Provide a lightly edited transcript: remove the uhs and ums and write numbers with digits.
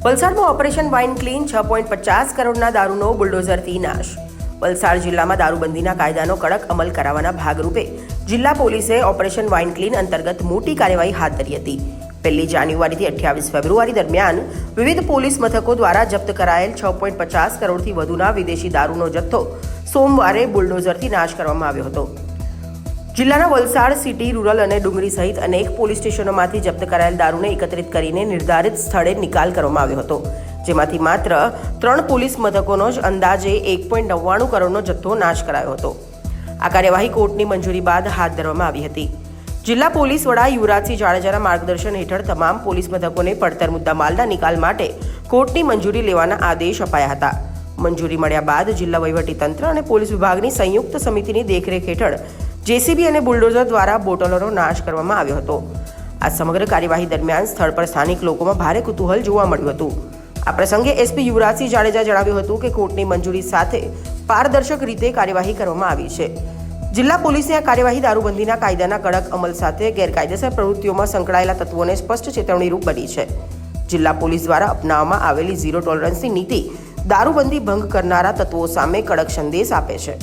વલસાડમાં operation wine clean 6.50 કરોડના દારૂનો બુલડોઝરથી નાશ. વલસાડ જિલ્લામાં દારૂબંધીના કાયદાનો કડક અમલ કરાવવાના ભાગરૂપે જિલ્લા પોલીસે ઓપરેશન વાઇન ક્લીન અંતર્ગત મોટી કાર્યવાહી હાથ ધરી હતી. 1 જાન્યુઆરીથી 28 ફેબ્રુઆરી દરમિયાન વિવિધ પોલીસ મથકો દ્વારા જપ્ત કરાયેલ 6.50 કરોડથી વધુના વિદેશી દારૂનો જથ્થો સોમવારે બુલડોઝરથી નાશ કરવામાં આવ્યો હતો. જિલ્લાના વલસાડ સિટી, રૂરલ અને ડુંગરી સહિત અનેક પોલીસ સ્ટેશનોમાંથી જપ્ત કરાયેલ દારૂને એકત્રિત કરીને નિર્ધારિત સ્થળે નિકાલ કરવામાં આવ્યો હતો, જેમાંથી માત્ર 3 પોલીસ મથકોનો જ અંદાજે 1.99 કરોડનો જથ્થો નાશ કરાયો હતો. આ કાર્યવાહી કોર્ટની મંજૂરી બાદ હાથ ધરવામાં આવી હતી. જિલ્લા પોલીસ વડા યુવરાજસિંહ જાડેજાના માર્ગદર્શન હેઠળ તમામ પોલીસ મથકોને પડતર મુદ્દા માલના નિકાલ માટે કોર્ટની મંજૂરી લેવાના આદેશ અપાયા હતા. મંજૂરી મળ્યા બાદ જિલ્લા વહીવટીતંત્ર અને પોલીસ વિભાગની સંયુક્ત સમિતિની દેખરેખ હેઠળ જેસીબી અને બુલડોઝર દ્વારા બોટલોનો નાશ કરવામાં આવ્યો હતો. આ સમગ્ર કાર્યવાહી દરમિયાન સ્થળ પર સ્થાનિક લોકોમાં ભારે કુતૂહલ જોવા મળ્યું હતું. આ પ્રસંગે એસપી યુવરાજસિંહ જાડેજા જણાવ્યું હતું કે કોર્ટની મંજૂરી સાથે પારદર્શક રીતે કાર્યવાહી કરવામાં આવી છે. જિલ્લા પોલીસની આ કાર્યવાહી દારૂબંધીના કાયદાના કડક અમલ સાથે ગેરકાયદેસર પ્રવૃત્તિઓમાં સંકળાયેલા તત્વોને સ્પષ્ટ ચેતવણીરૂપ બની છે. જિલ્લા પોલીસ દ્વારા અપનાવવામાં આવેલી ઝીરો ટોલરન્સની નીતિ દારૂબંધી ભંગ કરનારા તત્વો સામે કડક સંદેશ આપે છે.